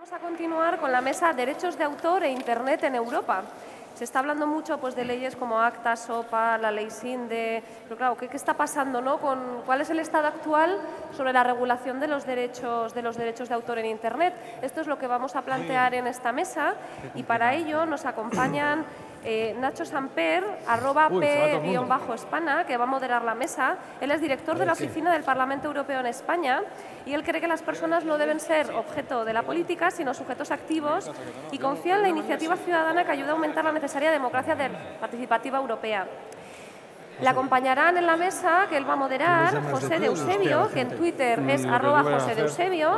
Vamos a continuar con la mesa Derechos de Autor e Internet en Europa. Se está hablando mucho pues, de leyes como ACTA, SOPA, la ley SINDE, pero claro, ¿qué está pasando, no? ¿Cuál es el estado actual sobre la regulación de los derechos de autor en Internet? Esto es lo que vamos a plantear en esta mesa y para ello nos acompañan Nacho Samper, @p_espana, que va a moderar la mesa. Él es director de la Oficina del Parlamento Europeo en España y él cree que las personas no deben ser objeto de la política, sino sujetos activos y confía en la iniciativa ciudadana que ayuda a aumentar la necesaria democracia participativa europea. Le acompañarán en la mesa, que él va a moderar, José de Eusebio, que en Twitter es @José de Eusebio,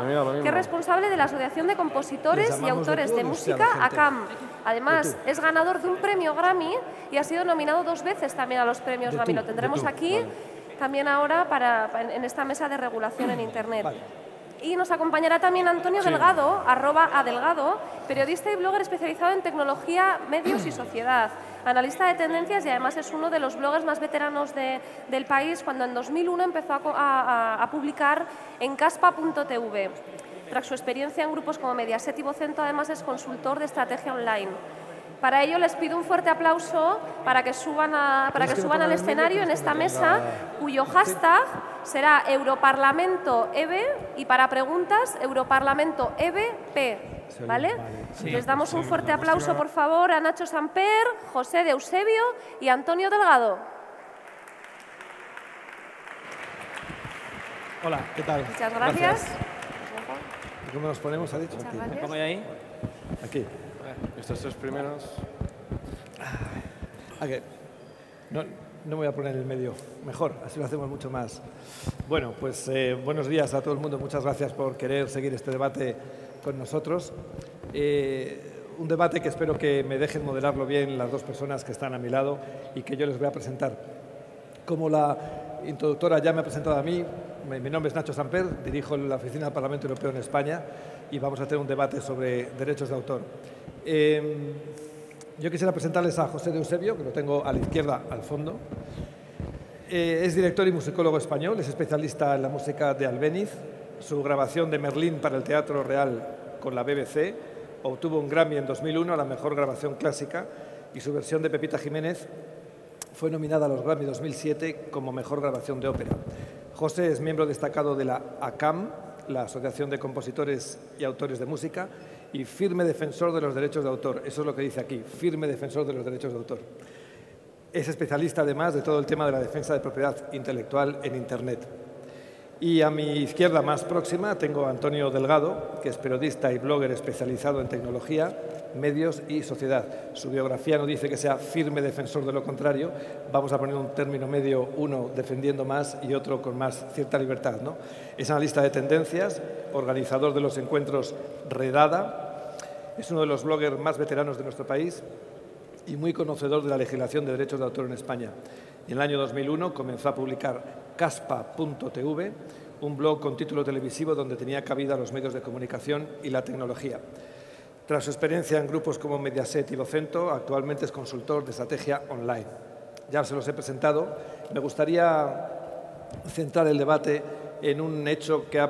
que es responsable de la Asociación de Compositores y Autores de Música, ACAM. Además, es ganador de un premio Grammy y ha sido nominado 2 veces también a los premios Grammy. Lo tendremos aquí también ahora en esta mesa de regulación en Internet. Y nos acompañará también Antonio Delgado, @adelgado, periodista y blogger especializado en tecnología, medios y sociedad, analista de tendencias y además es uno de los bloggers más veteranos del país cuando en 2001 empezó a publicar en caspa.tv. Tras su experiencia en grupos como Mediaset y Vocento, además es consultor de estrategia online. Para ello les pido un fuerte aplauso para que suban al escenario en esta mesa, cuyo hashtag será EuroparlamentoEB y para preguntas EuroparlamentoEBP. ¿Vale? Les damos un fuerte aplauso, por favor, a Nacho Samper, José de Eusebio y Antonio Delgado. Hola, ¿qué tal? Muchas gracias. ¿Cómo nos ponemos? ¿Ha dicho? Muchas Aquí. gracias. ¿Me pongo yo ahí? Aquí. Estos 3 primeros. No me voy a poner en el medio. Mejor, así lo hacemos mucho más. Bueno, pues buenos días a todo el mundo. Muchas gracias por querer seguir este debate con nosotros. Un debate que espero que me dejen moderarlo bien las 2 personas que están a mi lado y que yo les voy a presentar. Como la introductora ya me ha presentado a mí, mi nombre es Nacho Samper, dirijo la Oficina del Parlamento Europeo en España y vamos a tener un debate sobre derechos de autor. Yo quisiera presentarles a José de Eusebio, que lo tengo a la izquierda, al fondo. Es director y musicólogo español, es especialista en la música de Albéniz. Su grabación de Merlín para el Teatro Real con la BBC obtuvo un Grammy en 2001 a la mejor grabación clásica y su versión de Pepita Jiménez fue nominada a los Grammy 2007 como mejor grabación de ópera. José es miembro destacado de la ACAM, la Asociación de Compositores y Autores de Música, y firme defensor de los derechos de autor. Eso es lo que dice aquí, firme defensor de los derechos de autor. Es especialista, además, de todo el tema de la defensa de propiedad intelectual en Internet. Y a mi izquierda más próxima tengo a Antonio Delgado, que es periodista y blogger especializado en tecnología, medios y sociedad. Su biografía no dice que sea firme defensor de lo contrario. Vamos a poner un término medio, uno defendiendo más y otro con más cierta libertad, ¿no? Es analista de tendencias, organizador de los encuentros Redada, es uno de los bloggers más veteranos de nuestro país y muy conocedor de la legislación de derechos de autor en España. En el año 2001 comenzó a publicar caspa.tv, un blog con título televisivo donde tenía cabida los medios de comunicación y la tecnología. Tras su experiencia en grupos como Mediaset y Vocento, actualmente es consultor de estrategia online. Ya se los he presentado. Me gustaría centrar el debate en un hecho que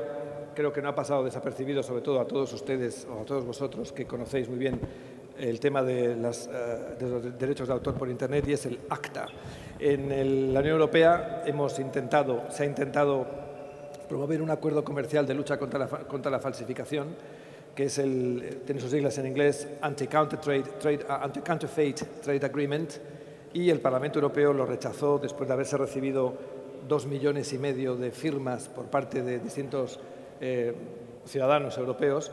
creo que no ha pasado desapercibido, sobre todo a todos ustedes o a todos vosotros que conocéis muy bien el tema de los derechos de autor por Internet, y es el ACTA. En la Unión Europea se ha intentado promover un acuerdo comercial de lucha contra la falsificación, que tiene sus siglas en inglés Anti-Counterfeit Trade Agreement, y el Parlamento Europeo lo rechazó después de haberse recibido 2,5 millones de firmas por parte de distintos ciudadanos europeos,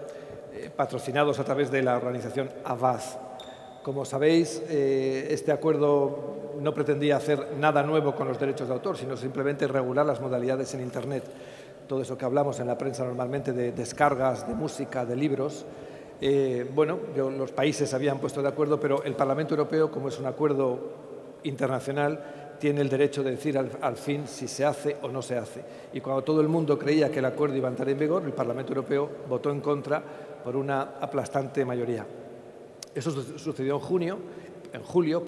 patrocinados a través de la organización Avaaz. Como sabéis, este acuerdo no pretendía hacer nada nuevo con los derechos de autor, sino simplemente regular las modalidades en Internet. Todo eso que hablamos en la prensa normalmente de descargas de música, de libros. Los países se habían puesto de acuerdo, pero el Parlamento Europeo, como es un acuerdo internacional, tiene el derecho de decir al fin si se hace o no se hace. Y cuando todo el mundo creía que el acuerdo iba a entrar en vigor, el Parlamento Europeo votó en contra por una aplastante mayoría. Eso sucedió en julio,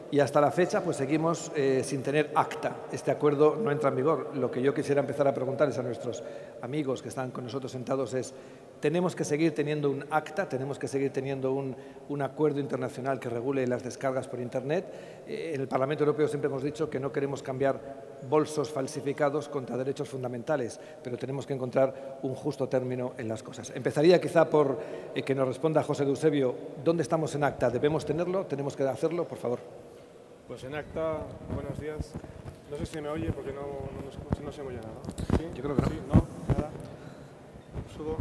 y hasta la fecha pues seguimos sin tener ACTA. Este acuerdo no entra en vigor. Lo que yo quisiera empezar a preguntarles a nuestros amigos que están con nosotros sentados es Tenemos que seguir teniendo un acta, tenemos que seguir teniendo un acuerdo internacional que regule las descargas por Internet. En el Parlamento Europeo siempre hemos dicho que no queremos cambiar bolsos falsificados contra derechos fundamentales, pero tenemos que encontrar un justo término en las cosas. Empezaría quizá por que nos responda José de Eusebio, ¿dónde estamos en acta? ¿Debemos tenerlo? ¿Tenemos que hacerlo? Por favor. Pues en acta, buenos días. No sé si me oye porque no se me oye nada. ¿Sí? Yo creo que no. ¿Sí? ¿No? ¿Nada? ¿Subo?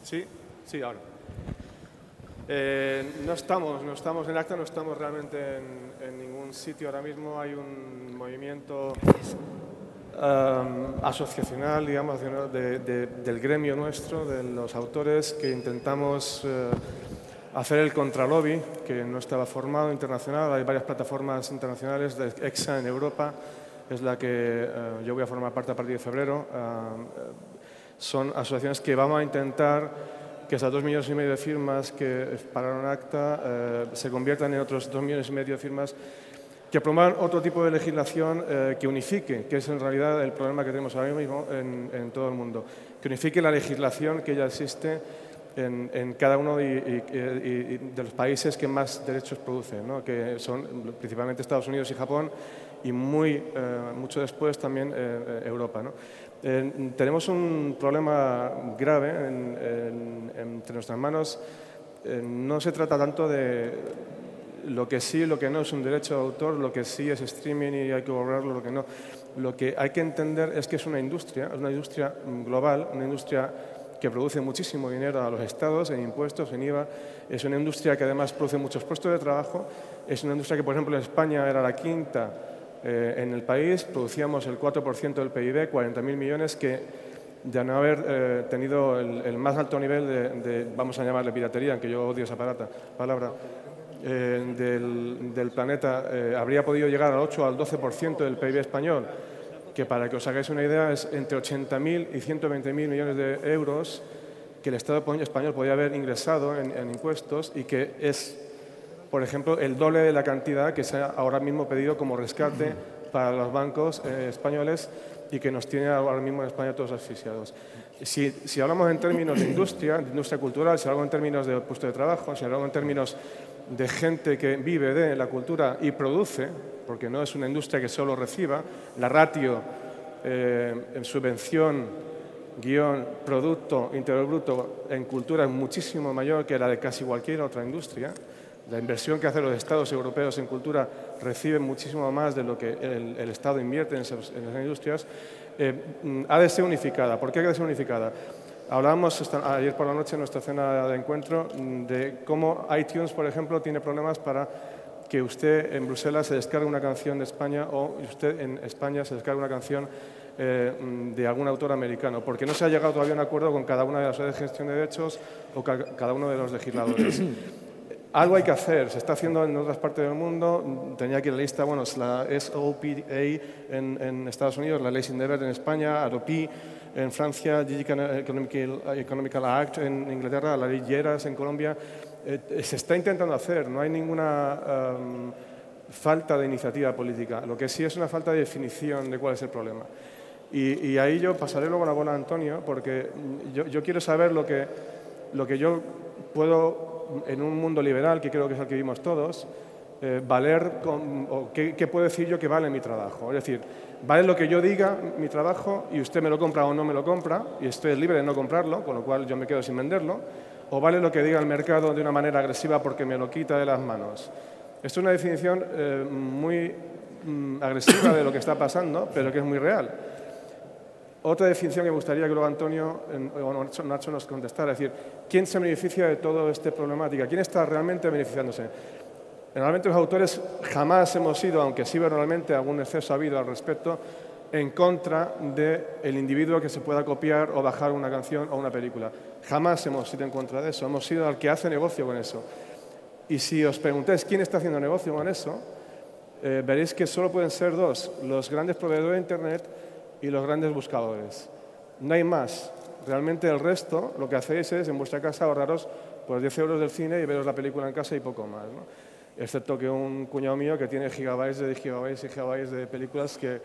¿Sí? Sí, ahora. No estamos en acta, no estamos realmente en ningún sitio ahora mismo. Hay un movimiento asociacional, digamos, del gremio nuestro, de los autores, que intentamos hacer el contralobby, que no estaba formado internacional. Hay varias plataformas internacionales, de EXA en Europa, es la que yo voy a formar parte a partir de febrero. Son asociaciones que vamos a intentar que esas 2,5 millones de firmas que pararon acta se conviertan en otros 2,5 millones de firmas que promuevan otro tipo de legislación que unifique, que es en realidad el problema que tenemos ahora mismo en todo el mundo, que unifique la legislación que ya existe en cada uno de los países que más derechos producen, ¿no? Que son principalmente Estados Unidos y Japón, y mucho después también Europa, ¿no? Tenemos un problema grave entre nuestras manos. No se trata tanto de lo que sí y lo que no es un derecho de autor, lo que sí es streaming y hay que borrarlo, lo que no. Lo que hay que entender es que es una industria global, una industria que produce muchísimo dinero a los estados en impuestos, en IVA. Es una industria que además produce muchos puestos de trabajo. Es una industria que, por ejemplo, en España era la quinta en el país. Producíamos el 4% del PIB, 40.000 millones, que de no haber tenido el más alto nivel de, vamos a llamarle piratería, aunque yo odio esa palabra, del planeta, habría podido llegar al 8 o al 12% del PIB español, que para que os hagáis una idea es entre 80.000 y 120.000 millones de euros que el Estado español podía haber ingresado en impuestos, y que es, por ejemplo, el doble de la cantidad que se ha ahora mismo pedido como rescate para los bancos españoles, y que nos tiene ahora mismo en España todos asfixiados. Si hablamos en términos de industria cultural, si hablamos en términos de puestos de trabajo, si hablamos en términos de gente que vive de la cultura y produce, porque no es una industria que solo reciba, la ratio en subvención, producto interior bruto en cultura es muchísimo mayor que la de casi cualquier otra industria. La inversión que hacen los estados europeos en cultura recibe muchísimo más de lo que el Estado invierte en esas industrias. Ha de ser unificada. ¿Por qué ha de ser unificada? Hablábamos ayer por la noche en nuestra cena de encuentro de cómo iTunes, por ejemplo, tiene problemas para que usted en Bruselas se descargue una canción de España, o usted en España se descargue una canción de algún autor americano, porque no se ha llegado todavía a un acuerdo con cada una de las redes de gestión de derechos o cada uno de los legisladores. Algo hay que hacer, se está haciendo en otras partes del mundo. Tenía aquí la lista, bueno, es la SOPA en Estados Unidos, la ley Sindeber en España, AROPI en Francia, Digital Economical Act en Inglaterra, la ley Lleras en Colombia. Se está intentando hacer, no hay ninguna falta de iniciativa política. Lo que sí es una falta de definición de cuál es el problema. Y ahí yo pasaré luego la bola a Antonio, porque yo quiero saber lo que yo puedo, en un mundo liberal, que creo que es el que vivimos todos, valer, o qué puedo decir yo que vale mi trabajo. Es decir, vale lo que yo diga, mi trabajo, y usted me lo compra o no me lo compra, y estoy libre de no comprarlo, con lo cual yo me quedo sin venderlo, o vale lo que diga el mercado de una manera agresiva porque me lo quita de las manos. Esto es una definición muy agresiva de lo que está pasando, pero que es muy real. Otra definición que me gustaría que luego Antonio o Nacho nos contestara, es decir, ¿quién se beneficia de toda esta problemática? ¿Quién está realmente beneficiándose? Normalmente los autores jamás hemos sido, aunque sí verbalmente algún exceso ha habido al respecto, en contra del individuo que se pueda copiar o bajar una canción o una película. Jamás hemos sido en contra de eso, hemos sido el que hace negocio con eso. Y si os preguntáis quién está haciendo negocio con eso, veréis que solo pueden ser dos: los grandes proveedores de Internet y los grandes buscadores. No hay más. Realmente el resto, lo que hacéis es, en vuestra casa, ahorraros pues 10 euros del cine y veros la película en casa y poco más, ¿no? Excepto que un cuñado mío que tiene gigabytes y gigabytes de películas que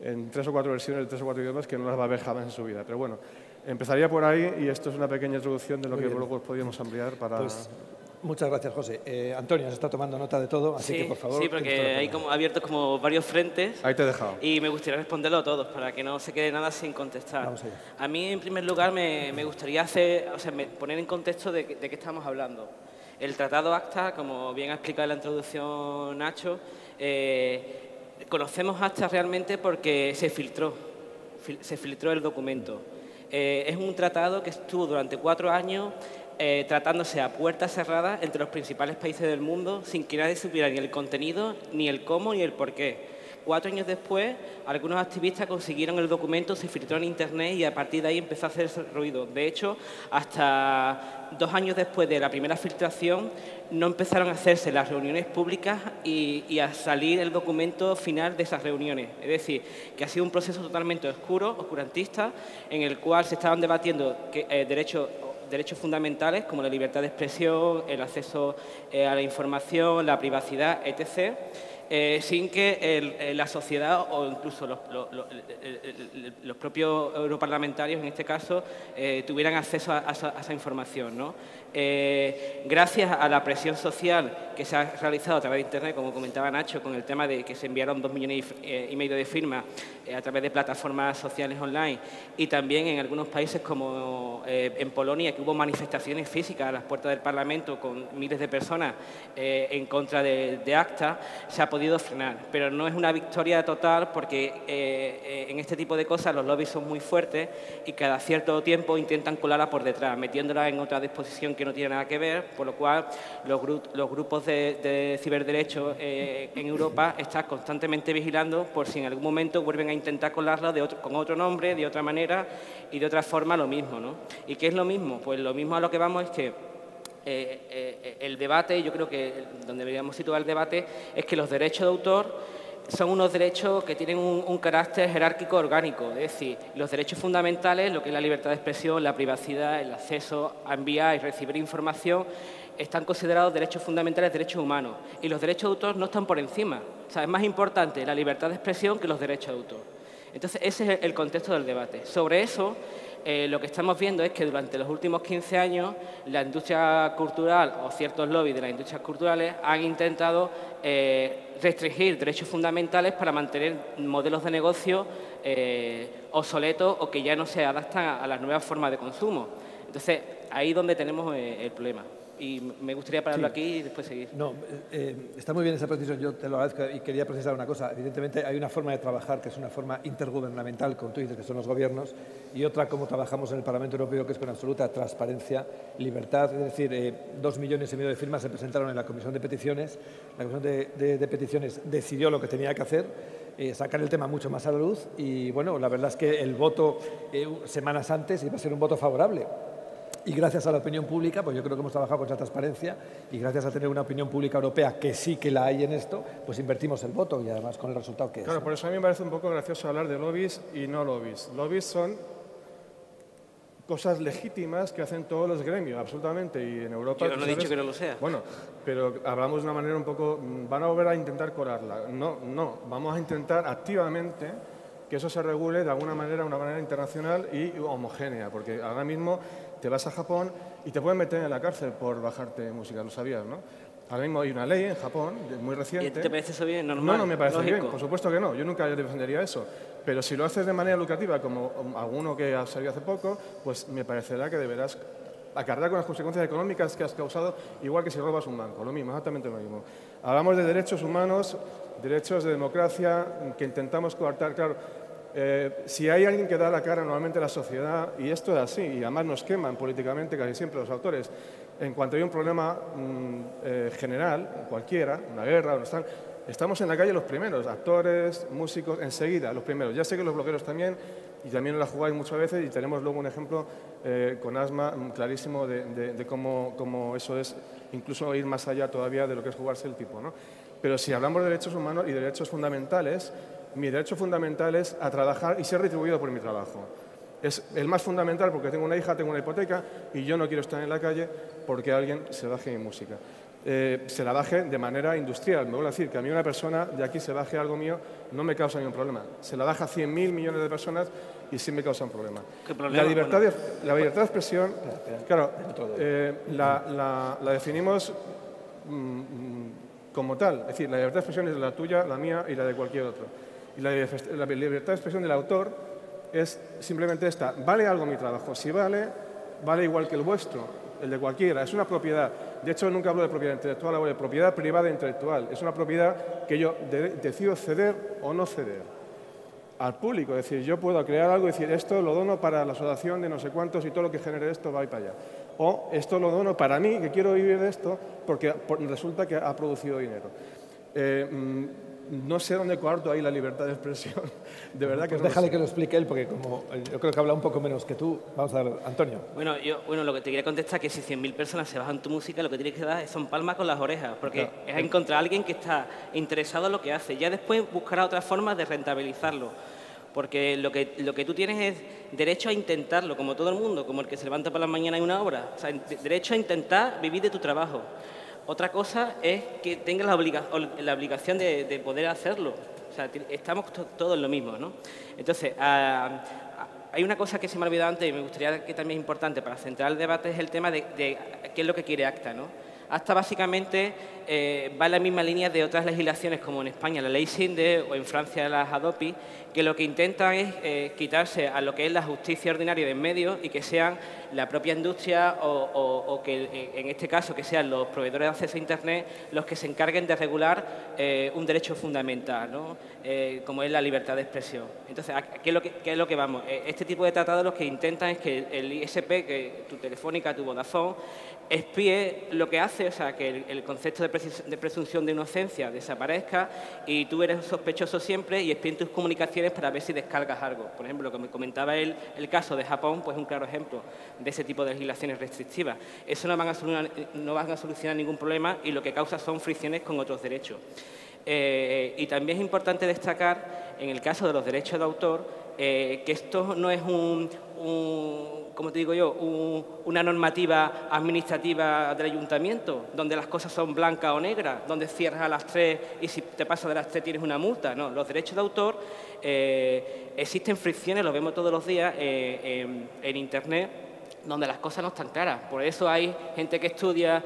en 3 o 4 versiones de 3 o 4 idiomas que no las va a ver jamás en su vida. Pero bueno, empezaría por ahí y esto es una pequeña introducción de lo que luego podríamos ampliar para... Pues, muchas gracias, José. Antonio, se está tomando nota de todo, así que por favor... Sí, porque hay abiertos como varios frentes. Ahí te he dejado. Y me gustaría responderlo a todos para que no se quede nada sin contestar. Vamos allá. A mí, en primer lugar, me gustaría poner en contexto de qué estamos hablando. El Tratado ACTA, como bien ha explicado en la introducción Nacho, conocemos ACTA realmente porque se filtró el documento. Es un tratado que estuvo durante 4 años tratándose a puertas cerradas entre los principales países del mundo sin que nadie supiera ni el contenido, ni el cómo, ni el por qué. 4 años después, algunos activistas consiguieron el documento, se filtró en Internet y a partir de ahí empezó a hacerse ruido. De hecho, hasta 2 años después de la primera filtración, no empezaron a hacerse las reuniones públicas y a salir el documento final de esas reuniones. Es decir, que ha sido un proceso totalmente oscuro, oscurantista, en el cual se estaban debatiendo derechos fundamentales como la libertad de expresión, el acceso a la información, la privacidad, etc., sin que la sociedad o incluso los propios europarlamentarios, en este caso, tuvieran acceso a esa información, ¿no? Gracias a la presión social que se ha realizado a través de Internet, como comentaba Nacho, con el tema de que se enviaron 2,5 millones de firmas a través de plataformas sociales online y también en algunos países como en Polonia, que hubo manifestaciones físicas a las puertas del Parlamento con miles de personas en contra de ACTA, se ha podido frenar. Pero no es una victoria total porque en este tipo de cosas los lobbies son muy fuertes y cada cierto tiempo intentan colarla por detrás, metiéndola en otra disposición que no tiene nada que ver, por lo cual los grupos de ciberderechos en Europa están constantemente vigilando por si en algún momento vuelven a intentar colarla con otro nombre, de otra manera y de otra forma lo mismo, ¿no? ¿Y qué es lo mismo? Pues lo mismo a lo que vamos es que el debate, yo creo que donde deberíamos situar el debate, es que los derechos de autor son unos derechos que tienen un carácter jerárquico orgánico, es decir, los derechos fundamentales, lo que es la libertad de expresión, la privacidad, el acceso a enviar y recibir información, están considerados derechos fundamentales, derechos humanos, y los derechos de autor no están por encima. O sea, es más importante la libertad de expresión que los derechos de autor. Entonces, ese es el contexto del debate. Sobre eso, lo que estamos viendo es que durante los últimos 15 años la industria cultural o ciertos lobbies de las industrias culturales han intentado restringir derechos fundamentales para mantener modelos de negocio obsoletos o que ya no se adaptan a las nuevas formas de consumo. Entonces, ahí es donde tenemos el problema. Y me gustaría pararlo aquí y después seguir. No, está muy bien esa precisión, yo te lo agradezco y quería precisar una cosa. Evidentemente hay una forma de trabajar que es una forma intergubernamental, como tú dices, que son los gobiernos, y otra como trabajamos en el Parlamento Europeo, que es con absoluta transparencia, libertad. Es decir, 2,5 millones de firmas se presentaron en la Comisión de Peticiones. La Comisión de Peticiones decidió lo que tenía que hacer, sacar el tema mucho más a la luz y, bueno, la verdad es que el voto semanas antes iba a ser un voto favorable. Y gracias a la opinión pública, pues yo creo que hemos trabajado con esa transparencia y gracias a tener una opinión pública europea que sí que la hay en esto, pues invertimos el voto y además con el resultado que es. Claro, por eso a mí me parece un poco gracioso hablar de lobbies y no lobbies. Lobbies son cosas legítimas que hacen todos los gremios, absolutamente, y en Europa... Yo no he dicho que no lo sea. Bueno, pero hablamos de una manera un poco... Van a volver a intentar colarla. No, vamos a intentar activamente que eso se regule de alguna manera, una manera internacional y homogénea, porque ahora mismo te vas a Japón y te pueden meter en la cárcel por bajarte música, lo sabías, ¿no? Ahora mismo hay una ley en Japón, muy reciente... ¿Y te parece eso bien? Normal, no me parece lógico. bien, por supuesto que no, yo nunca defendería eso. Pero si lo haces de manera lucrativa, como alguno que ha salido hace poco, pues me parecerá que deberás acarrear con las consecuencias económicas que has causado, igual que si robas un banco, lo mismo, exactamente lo mismo. Hablamos de derechos humanos, derechos de democracia, que intentamos coartar, claro. Si hay alguien que da la cara normalmente a la sociedad, y esto es así, y además nos queman políticamente casi siempre los autores, en cuanto hay un problema general, cualquiera, una guerra, estamos en la calle los primeros, actores, músicos, enseguida, los primeros. Ya sé que los blogueros también, y también la jugáis muchas veces, y tenemos luego un ejemplo con Asma clarísimo de cómo eso es, incluso ir más allá todavía de lo que es jugarse el tipo, ¿no? Pero si hablamos de derechos humanos y de derechos fundamentales, mi derecho fundamental es a trabajar y ser retribuido por mi trabajo. Es el más fundamental porque tengo una hija, tengo una hipoteca y yo no quiero estar en la calle porque alguien se baje mi música. se la baje de manera industrial. Me vuelvo a decir que a mí una persona de aquí se baje algo mío no me causa ningún problema. Se la baja a 100.000 millones de personas y sí me causa un problema. ¿Qué problema? La libertad de expresión, claro, la definimos como tal. Es decir, la libertad de expresión es la tuya, la mía y la de cualquier otro. Y la libertad de expresión del autor es simplemente esta. ¿Vale algo mi trabajo? Si vale, vale igual que el vuestro. El de cualquiera, es una propiedad. De hecho, nunca hablo de propiedad intelectual, hablo de propiedad privada intelectual. Es una propiedad que yo decido ceder o no ceder al público. Es decir, yo puedo crear algo y decir, esto lo dono para la asociación de no sé cuántos y todo lo que genere esto va a ir para allá. O esto lo dono para mí, que quiero vivir de esto, porque resulta que ha producido dinero. No sé dónde coarto ahí la libertad de expresión. De verdad que pues no déjale lo sé. que lo explique él, porque como yo creo que habla un poco menos que tú. Vamos a ver, Antonio. Bueno, lo que te quería contestar es que si 100.000 personas se bajan tu música, lo que tienes que dar son palmas con las orejas, porque es encontrar a alguien que está interesado en lo que hace. Ya después buscará otras formas de rentabilizarlo, porque lo que tú tienes es derecho a intentarlo, como todo el mundo, como el que se levanta por la mañana y una obra. O sea, derecho a intentar vivir de tu trabajo. Otra cosa es que tengas la obligación de poder hacerlo. O sea, estamos todos en lo mismo, ¿no? Entonces, hay una cosa que se me ha olvidado antes y me gustaría que también es importante para centrar el debate, es el tema de qué es lo que quiere ACTA, ¿no? ACTA básicamente va en la misma línea de otras legislaciones como en España la ley Sinde o en Francia las Hadopi, que lo que intentan es quitarse a lo que es la justicia ordinaria de en medio y que sean la propia industria o que en este caso que sean los proveedores de acceso a Internet los que se encarguen de regular un derecho fundamental, ¿no? Como es la libertad de expresión. Entonces, ¿qué es lo que vamos? Este tipo de tratados lo que intentan es que el ISP, que tu Telefónica, tu Vodafone, expíe lo que hace, o sea, que el concepto de presunción de inocencia desaparezca y tú eres sospechoso siempre y expíen tus comunicaciones para ver si descargas algo. Por ejemplo, lo que me comentaba el caso de Japón, pues es un claro ejemplo de ese tipo de legislaciones restrictivas. Eso no van a solucionar ningún problema y lo que causa son fricciones con otros derechos. Y también es importante destacar, en el caso de los derechos de autor, que esto no es como te digo yo, una normativa administrativa del ayuntamiento, donde las cosas son blancas o negras, donde cierras a las 3 y si te pasas de las 3 tienes una multa. No, los derechos de autor, existen fricciones, lo vemos todos los días en Internet, donde las cosas no están claras. Por eso hay gente que estudia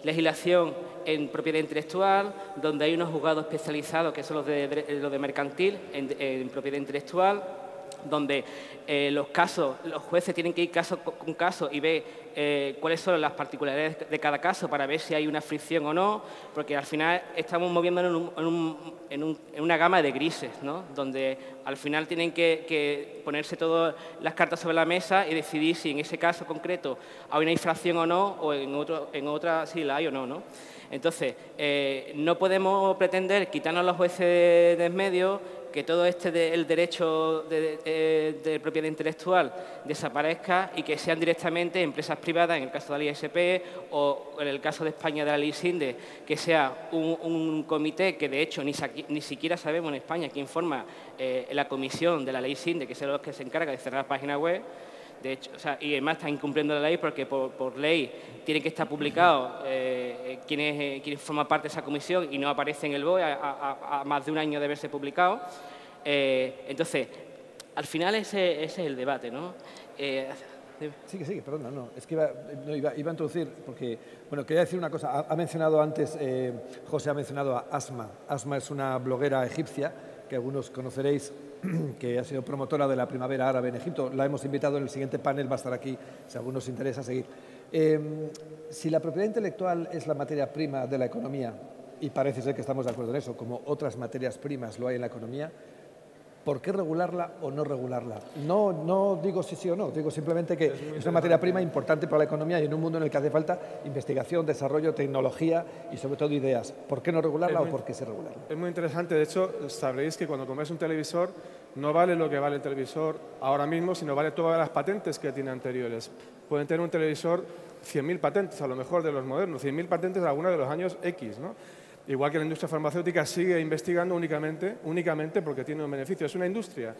legislación en propiedad intelectual, donde hay unos juzgados especializados, que son los de mercantil, en propiedad intelectual, donde los jueces tienen que ir caso con caso y ver cuáles son las particularidades de cada caso para ver si hay una fricción o no, porque al final estamos moviéndonos en una gama de grises, ¿no? Donde al final tienen que ponerse todas las cartas sobre la mesa y decidir si en ese caso concreto hay una infracción o no, o en otra si la hay o no, ¿no? Entonces, no podemos pretender quitarnos a los jueces de en medio, que todo el derecho de propiedad intelectual desaparezca y que sean directamente empresas privadas, en el caso de la ISP o en el caso de España de la ley Sinde, que sea un comité que de hecho ni siquiera sabemos en España quién forma la comisión de la ley Sinde, que es los que se encarga de cerrar páginas web. De hecho, o sea, y además están incumpliendo la ley porque por ley tiene que estar publicado quién forma parte de esa comisión y no aparece en el BOE a más de un año de haberse publicado. Entonces, al final ese es el debate, ¿no? Sí, perdona, no. Es que iba a introducir, porque, bueno, quería decir una cosa. Ha mencionado antes, José ha mencionado a Asma. Asma es una bloguera egipcia que algunos conoceréis, que ha sido promotora de la primavera árabe en Egipto. La hemos invitado en el siguiente panel, va a estar aquí, si a algunos os interesa seguir. Si la propiedad intelectual es la materia prima de la economía, y parece ser que estamos de acuerdo en eso, como otras materias primas lo hay en la economía, ¿por qué regularla o no regularla? No digo sí o no, digo simplemente que es una materia prima importante para la economía y en un mundo en el que hace falta investigación, desarrollo, tecnología y sobre todo ideas. ¿Por qué no regularla o por qué sí regularla? Es muy interesante. De hecho, sabréis que cuando compráis un televisor no vale lo que vale el televisor ahora mismo, sino vale todas las patentes que tiene anteriores. Pueden tener un televisor 100.000 patentes, a lo mejor de los modernos, 100.000 patentes alguna de los años X, ¿no? Igual que la industria farmacéutica sigue investigando únicamente porque tiene un beneficio. Es una industria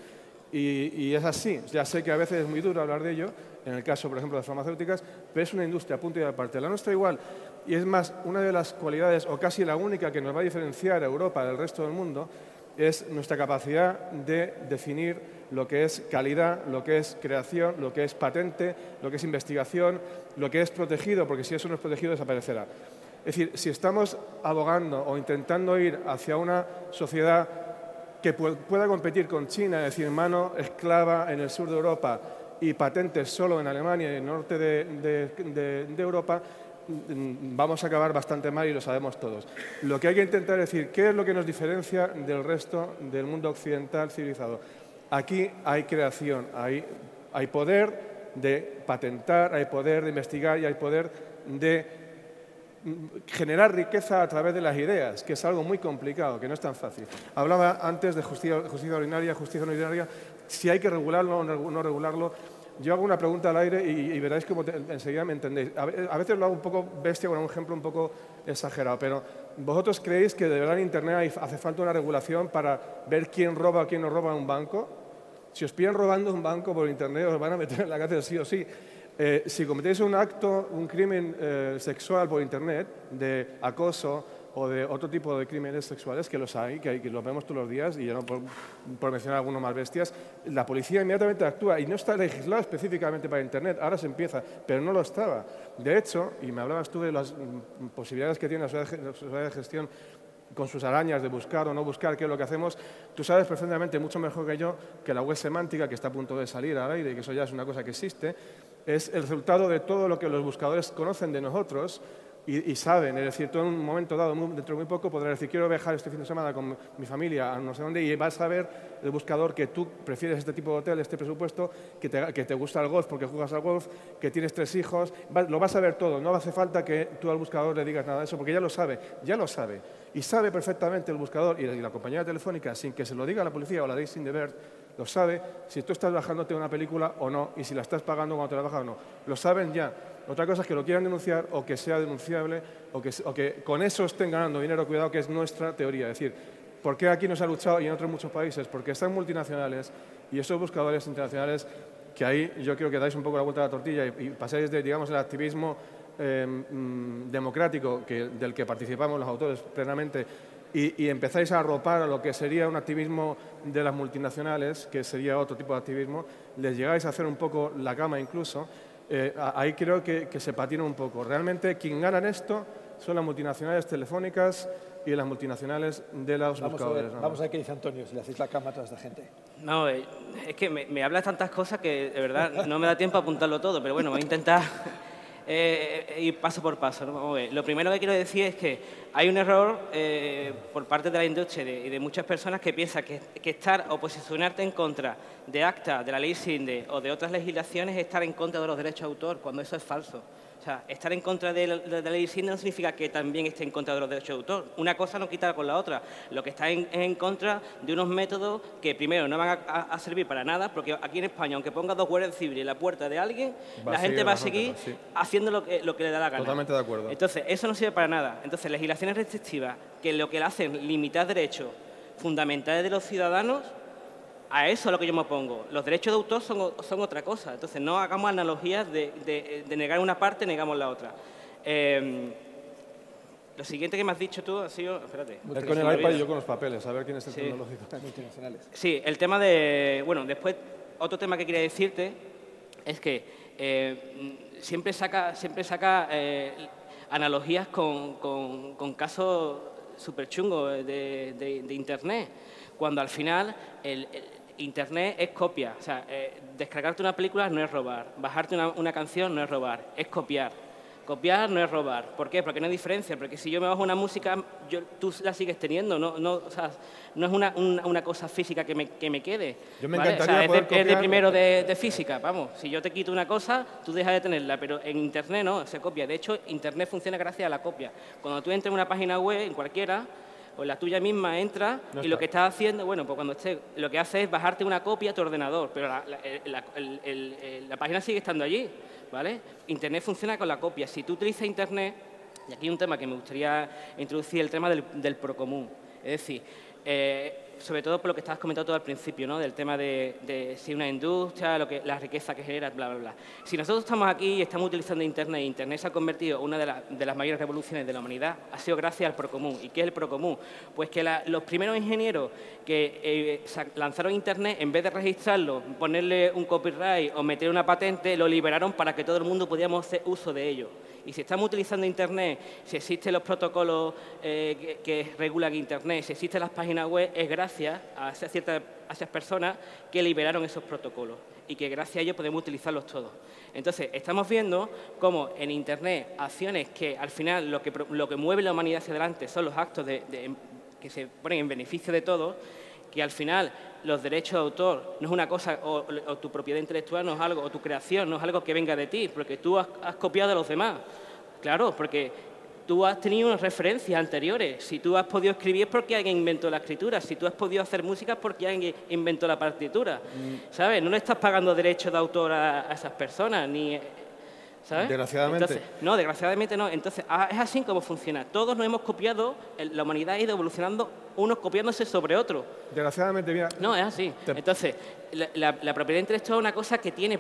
Y es así. Ya sé que a veces es muy duro hablar de ello, en el caso, por ejemplo, de las farmacéuticas, pero es una industria, punto y aparte. La nuestra igual. Y es más, una de las cualidades, o casi la única que nos va a diferenciar a Europa del resto del mundo, es nuestra capacidad de definir lo que es calidad, lo que es creación, lo que es patente, lo que es investigación, lo que es protegido, porque si eso no es protegido desaparecerá. Es decir, si estamos abogando o intentando ir hacia una sociedad que pueda competir con China, es decir, mano esclava en el sur de Europa y patentes solo en Alemania y en el norte de Europa, vamos a acabar bastante mal y lo sabemos todos. Lo que hay que intentar es decir, ¿qué es lo que nos diferencia del resto del mundo occidental civilizado? Aquí hay creación, hay poder de patentar, hay poder de investigar y hay poder de generar riqueza a través de las ideas, que es algo muy complicado, que no es tan fácil. Hablaba antes de justicia ordinaria, si hay que regularlo o no regularlo. Yo hago una pregunta al aire y veréis cómo enseguida me entendéis. A veces lo hago un poco bestia con un ejemplo un poco exagerado, pero ¿vosotros creéis que de verdad en Internet hace falta una regulación para ver quién roba o quién no roba en un banco? Si os pillan robando un banco por Internet, os van a meter en la cárcel sí o sí. Si cometéis un acto, un crimen sexual por Internet, de acoso o de otro tipo de crímenes sexuales, que los hay, que los vemos todos los días, y ya no por mencionar algunos más bestias, la policía inmediatamente actúa y no está legislado específicamente para Internet. Ahora se empieza, pero no lo estaba. De hecho, y me hablabas tú de las posibilidades que tiene la sociedad de gestión con sus arañas de buscar o no buscar, qué es lo que hacemos, tú sabes perfectamente, mucho mejor que yo, que la web semántica, que está a punto de salir al aire y que eso ya es una cosa que existe, es el resultado de todo lo que los buscadores conocen de nosotros y saben. Es decir, tú en un momento dado, dentro de muy poco, podrás decir, quiero viajar este fin de semana con mi familia a no sé dónde, y vas a ver el buscador que tú prefieres este tipo de hotel, este presupuesto, que te gusta el golf porque juegas al golf, que tienes 3 hijos, lo vas a ver todo. No hace falta que tú al buscador le digas nada de eso, porque ya lo sabe. Y sabe perfectamente el buscador y la compañía telefónica, sin que se lo diga a la policía o la ley sin deber, lo sabe si tú estás bajándote una película o no, y si la estás pagando cuando te la bajas o no. Lo saben ya. Otra cosa es que lo quieran denunciar o que sea denunciable o que con eso estén ganando dinero. Cuidado, que es nuestra teoría. Es decir, ¿por qué aquí no se ha luchado y en otros muchos países? Porque están multinacionales y esos buscadores internacionales, que ahí yo creo que dais un poco la vuelta a la tortilla y pasáis de, digamos, el activismo democrático del que participamos los autores plenamente y empezáis a arropar a lo que sería un activismo de las multinacionales, que sería otro tipo de activismo, les llegáis a hacer un poco la cama incluso. Ahí creo que se patina un poco. Realmente quien gana en esto son las multinacionales telefónicas y las multinacionales de los buscadores. Vamos a ver qué dice Antonio, si le hacéis la cama a toda esta gente. No, es que me hablas tantas cosas que de verdad no me da tiempo a apuntarlo todo, pero bueno, voy a intentar ir paso por paso, ¿no? Vamos a ver. Lo primero que quiero decir es que hay un error por parte de la industria y de muchas personas que piensan que estar o posicionarte en contra de ACTA, de la ley SINDE o de otras legislaciones es estar en contra de los derechos de autor, cuando eso es falso. O sea, estar en contra de la ley SINDE no significa que también esté en contra de los derechos de autor. Una cosa no quita con la otra. Lo que está es en contra de unos métodos que, primero, no van a servir para nada, porque aquí en España, aunque ponga 2 guardias civiles en la puerta de alguien, la gente va a seguir haciendo lo que le da la gana. Totalmente de acuerdo. Entonces, eso no sirve para nada. Entonces, legislaciones restrictivas que lo que hacen limitar derechos fundamentales de los ciudadanos, a eso es a lo que yo me opongo. Los derechos de autor son otra cosa. Entonces, no hagamos analogías de negar una parte, negamos la otra. Lo siguiente que me has dicho tú ha sido... Espérate. Es con el iPad y yo con los papeles, a ver quién es el tecnológico. Multinacionales. Sí, el tema de... Bueno, después, otro tema que quería decirte es que siempre saca analogías con casos súper chungos de Internet, cuando al final Internet es copia. O sea, descargarte una película no es robar, bajarte una canción no es robar, es copiar. Copiar no es robar. ¿Por qué? Porque no hay diferencia. Porque si yo me bajo una música, tú la sigues teniendo. O sea, no es una cosa física que me quede. Yo me ¿vale? encantaría o sea, poder es copiar, de primero de física. Vamos, si yo te quito una cosa, tú dejas de tenerla. Pero en Internet no, se copia. De hecho, Internet funciona gracias a la copia. Cuando tú entras en una página web, en cualquiera, o en la tuya misma entras y lo que estás haciendo, bueno, pues cuando estés, lo que hace es bajarte una copia a tu ordenador, pero la página sigue estando allí, ¿vale? Internet funciona con la copia. Si tú utilizas Internet, y aquí hay un tema que me gustaría introducir, el tema del procomún. Es decir, sobre todo por lo que estabas comentando todo al principio, ¿no? Del tema de si una industria, la riqueza que genera, bla, bla, bla. Si nosotros estamos aquí y estamos utilizando Internet, y Internet se ha convertido en una de las mayores revoluciones de la humanidad, ha sido gracias al Procomún. ¿Y qué es el Procomún? Pues que los primeros ingenieros que lanzaron Internet, en vez de registrarlo, ponerle un copyright o meter una patente, lo liberaron para que todo el mundo pudiéramos hacer uso de ello. Y si estamos utilizando Internet, si existen los protocolos que regulan Internet, si existen las páginas web, es gracias a esas personas que liberaron esos protocolos y que gracias a ellos podemos utilizarlos todos. Entonces, estamos viendo cómo en Internet acciones que al final lo que mueve la humanidad hacia adelante son los actos que se ponen en beneficio de todos, que al final los derechos de autor no es una cosa, o tu propiedad intelectual no es algo, o tu creación no es algo que venga de ti, porque tú has copiado a los demás. Claro, porque tú has tenido unas referencias anteriores. Si tú has podido escribir es porque alguien inventó la escritura. Si tú has podido hacer música es porque alguien inventó la partitura. ¿Sabes? No le estás pagando derechos de autor a esas personas, ni... ¿sabes? Desgraciadamente. Entonces, no, desgraciadamente no. Entonces, es así como funciona. Todos nos hemos copiado, la humanidad ha ido evolucionando, unos copiándose sobre otros. Desgraciadamente, mira... No, es así. Entonces, la propiedad intelectual es una cosa que tiene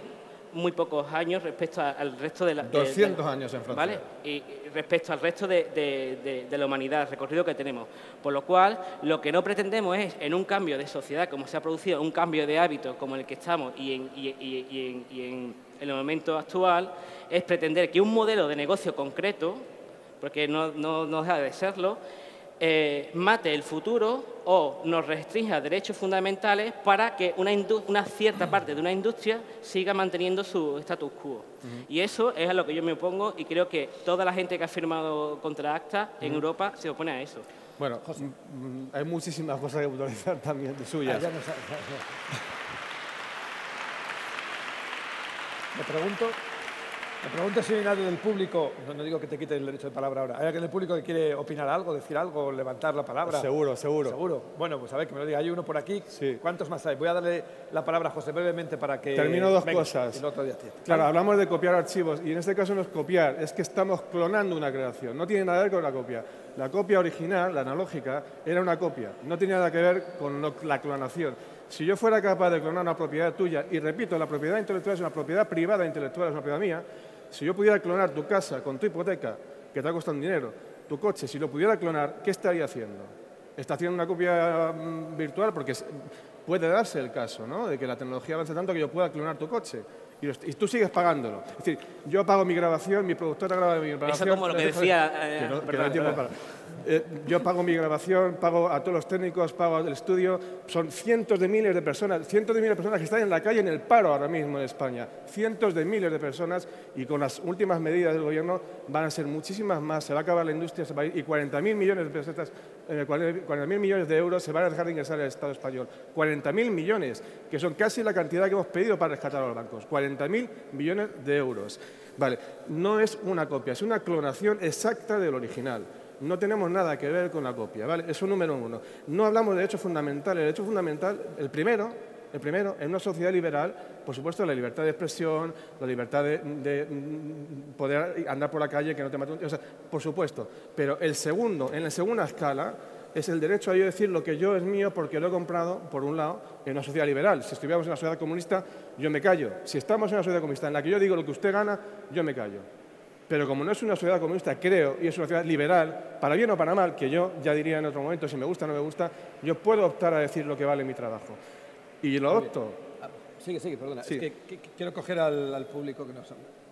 muy pocos años respecto al resto de la... 200 años en Francia. ¿Vale? Y respecto al resto de la humanidad, el recorrido que tenemos. Por lo cual, lo que no pretendemos es, en un cambio de sociedad, como se ha producido, un cambio de hábito como el que estamos y en el momento actual, es pretender que un modelo de negocio concreto, porque no deja de serlo, mate el futuro o nos restrinja derechos fundamentales para que una cierta parte de una industria siga manteniendo su status quo. Y eso es a lo que yo me opongo y creo que toda la gente que ha firmado contra ACTA en Europa se opone a eso. Bueno, hay muchísimas cosas que puntualizar también de suyas. Me pregunto si hay nadie del público, no digo que te quite el derecho de palabra ahora, ¿hay alguien del público que quiere opinar algo, decir algo, levantar la palabra? Seguro. ¿Seguro? Bueno, pues a ver, que me lo diga. Hay uno por aquí. Sí. ¿Cuántos más hay? Voy a darle la palabra a José brevemente para que... Termino dos cosas. El otro día, claro, hablamos de copiar archivos y en este caso no es copiar, es que estamos clonando una creación. No tiene nada que ver con la copia. La copia original, la analógica, era una copia. No tenía nada que ver con la clonación. Si yo fuera capaz de clonar una propiedad tuya, y repito, la propiedad intelectual es una propiedad privada intelectual, es una propiedad mía, si yo pudiera clonar tu casa con tu hipoteca, que te ha costado dinero, tu coche, si lo pudiera clonar, ¿qué estaría haciendo? Está haciendo una copia virtual porque puede darse el caso, ¿no?, de que la tecnología avance tanto que yo pueda clonar tu coche. Y tú sigues pagándolo. Es decir, yo pago mi grabación, mi productora graba mi grabación... Eso como lo que decía... yo pago mi grabación, pago a todos los técnicos, pago al estudio. Son cientos de miles de personas que están en la calle en el paro ahora mismo en España. Cientos de miles de personas y con las últimas medidas del Gobierno van a ser muchísimas más. Se va a acabar la industria y 40.000 millones de pesetas, 40.000 millones de euros se van a dejar de ingresar al Estado español. 40.000 millones, que son casi la cantidad que hemos pedido para rescatar a los bancos. 40.000 millones de euros. Vale, no es una copia, es una clonación exacta del original. No tenemos nada que ver con la copia, ¿vale? Eso número uno. No hablamos de derechos fundamentales. El derecho fundamental, el primero, en una sociedad liberal, por supuesto, la libertad de expresión, la libertad de poder andar por la calle, que no te maten, o sea, por supuesto. Pero el segundo, en la segunda escala, es el derecho a yo decir lo que yo es mío porque lo he comprado, por un lado, en una sociedad liberal. Si estuviéramos en una sociedad comunista, yo me callo. Si estamos en una sociedad comunista en la que yo digo lo que usted gana, yo me callo. Pero como no es una sociedad comunista, creo, y es una sociedad liberal, para bien o para mal, que yo ya diría en otro momento, si me gusta o no me gusta, yo puedo optar a decir lo que vale mi trabajo. Y lo opto. Sigue, perdona. Sí. Es que quiero coger al público que nos...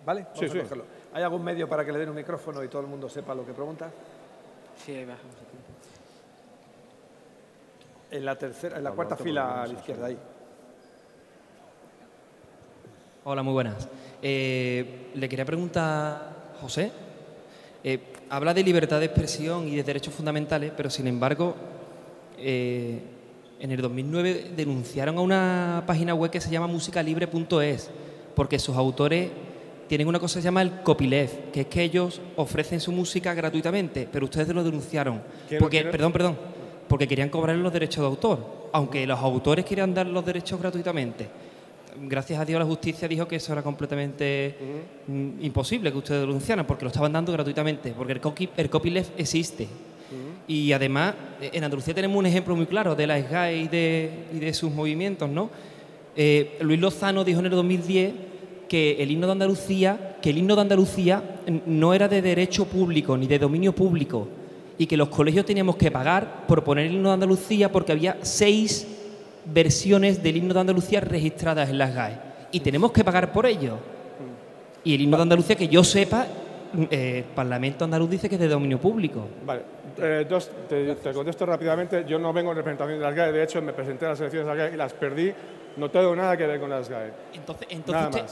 ¿Vale? Vamos a cogerlo. ¿Hay algún medio para que le den un micrófono y todo el mundo sepa lo que pregunta? Sí, ahí va. En la cuarta fila a la izquierda, ahí. Hola, muy buenas. Le quería preguntar... José, habla de libertad de expresión y de derechos fundamentales, pero sin embargo, en el 2009 denunciaron a una página web que se llama musicalibre.es, porque sus autores tienen una cosa que se llama el copyleft, que es que ellos ofrecen su música gratuitamente, pero ustedes lo denunciaron. Perdón, porque querían cobrar los derechos de autor, aunque los autores querían dar los derechos gratuitamente. Gracias a Dios la justicia dijo que eso era completamente imposible que ustedes denunciaran porque lo estaban dando gratuitamente, porque el copyleft existe. Y además, en Andalucía tenemos un ejemplo muy claro de la SGAE y de sus movimientos, ¿no? Luis Lozano dijo en el 2010 que el himno de Andalucía no era de derecho público ni de dominio público y que los colegios teníamos que pagar por poner el himno de Andalucía porque había 6 versiones del himno de Andalucía registradas en las SGAE y tenemos que pagar por ello. Y el himno de Andalucía, que yo sepa, el Parlamento andaluz dice que es de dominio público. Vale, te contesto rápidamente. Yo no vengo en representación de las SGAE, de hecho me presenté a las elecciones de las SGAE y las perdí. No tengo nada que ver con las SGAE.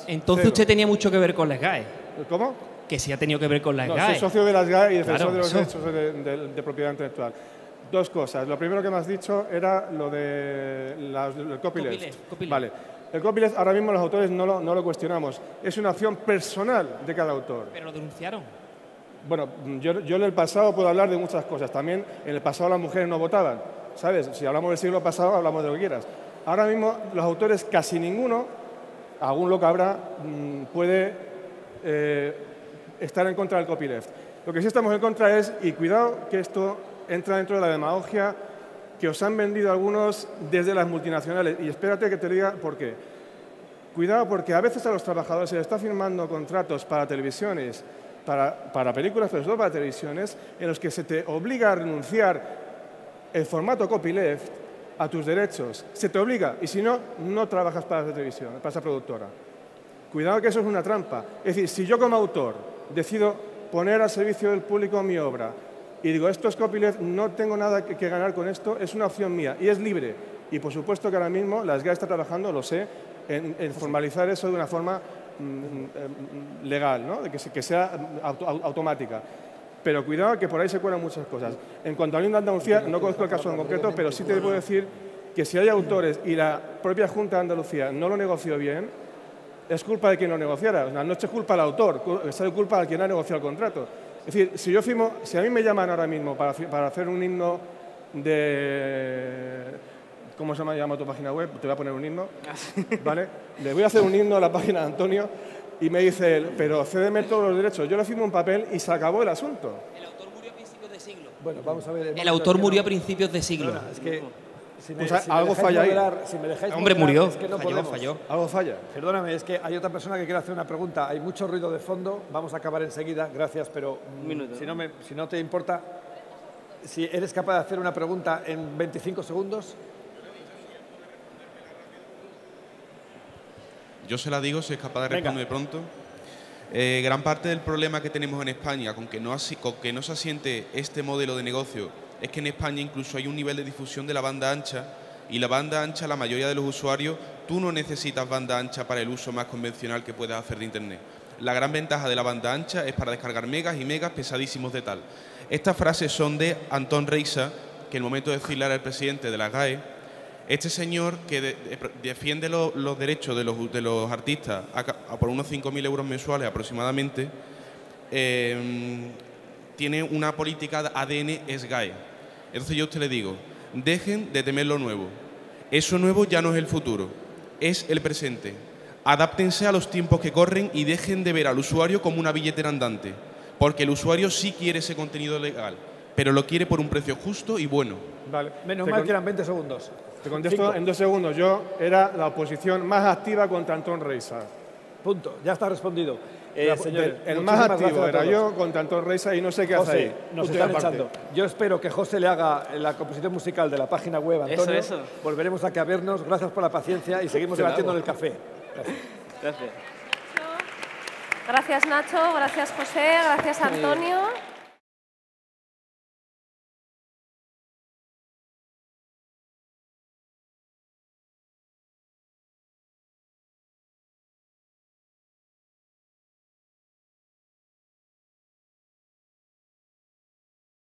Entonces usted tenía mucho que ver con las SGAE. ¿Cómo? Que sí ha tenido que ver con las SGAE. Soy socio de las SGAE y defensor Claro, de los derechos de propiedad intelectual. 2 cosas. Lo primero que me has dicho era lo del copyleft. Vale. El copyleft ahora mismo los autores no lo cuestionamos. Es una opción personal de cada autor. Pero lo denunciaron. Bueno, yo en el pasado puedo hablar de muchas cosas. También en el pasado las mujeres no votaban. ¿Sabes? Si hablamos del siglo pasado, hablamos de lo que quieras. Ahora mismo los autores, casi ninguno, algún loco habrá, puede estar en contra del copyleft. Lo que sí estamos en contra es, y cuidado que esto entra dentro de la demagogia que os han vendido algunos desde las multinacionales. Y espérate que te diga por qué. Cuidado porque a veces a los trabajadores se les está firmando contratos para televisiones, para películas, pero sobre todo para televisiones, en los que se te obliga a renunciar el formato copyleft a tus derechos. Se te obliga, y si no, no trabajas para esa televisión, para esa productora. Cuidado que eso es una trampa. Es decir, si yo como autor decido poner al servicio del público mi obra y digo, esto es copyleft, no tengo nada que ganar con esto, es una opción mía y es libre. Y por supuesto que ahora mismo la SGAE está trabajando, lo sé, en formalizar eso de una forma legal, ¿no? De que sea automática. Pero cuidado que por ahí se cuelan muchas cosas. En cuanto al himno de Andalucía, no conozco el caso en concreto, pero sí te puedo decir que si hay autores y la propia Junta de Andalucía no lo negoció bien, es culpa de quien lo negociara. O sea, no es culpa del autor, es culpa de quien ha negociado el contrato. Es decir, si a mí me llaman ahora mismo para hacer un himno de... ¿Cómo se llama tu página web? Te voy a poner un himno, ¿vale? Le voy a hacer un himno a la página de Antonio y me dice él, pero cédeme todos los derechos. Yo le firmo un papel y se acabó el asunto. El autor murió a principios de siglo. Bueno, vamos a ver. El autor murió a principios de siglo. No, es que... algo falla ahí. Hombre, murió. Es que no falló. Algo falla. Perdóname, es que hay otra persona que quiere hacer una pregunta. Hay mucho ruido de fondo. Vamos a acabar enseguida. Gracias, pero si no te importa, si eres capaz de hacer una pregunta en 25 segundos. Yo se la digo, si es capaz de responderme pronto. Gran parte del problema que tenemos en España con que no se asiente este modelo de negocio es que en España incluso hay un nivel de difusión de la banda ancha y la banda ancha, la mayoría de los usuarios, tú no necesitas banda ancha para el uso más convencional que puedas hacer de Internet. La gran ventaja de la banda ancha es para descargar megas y megas pesadísimos de tal. Estas frases son de Antón Reisa, que en el momento de decirle al presidente de la SGAE, este señor que defiende los derechos de los artistas a por unos 5.000 euros mensuales aproximadamente, tiene una política de ADN SGAE. Entonces yo a usted le digo, dejen de temer lo nuevo. Eso nuevo ya no es el futuro, es el presente. Adáptense a los tiempos que corren y dejen de ver al usuario como una billetera andante, porque el usuario sí quiere ese contenido legal, pero lo quiere por un precio justo y bueno. Vale. Menos mal que eran 20 segundos. Te contesto en 2 segundos. Yo era la oposición más activa contra Antón Reisa. Punto. Ya está respondido. Señor, el más activo era yo contra Antón Reisa y no sé qué hace ahí. Nos están echando. Yo espero que José le haga la composición musical de la página web, Antonio. Eso. Volveremos aquí a vernos. Gracias por la paciencia y seguimos debatiendo en el café. Gracias. Gracias, Nacho. Gracias, José. Gracias, Antonio.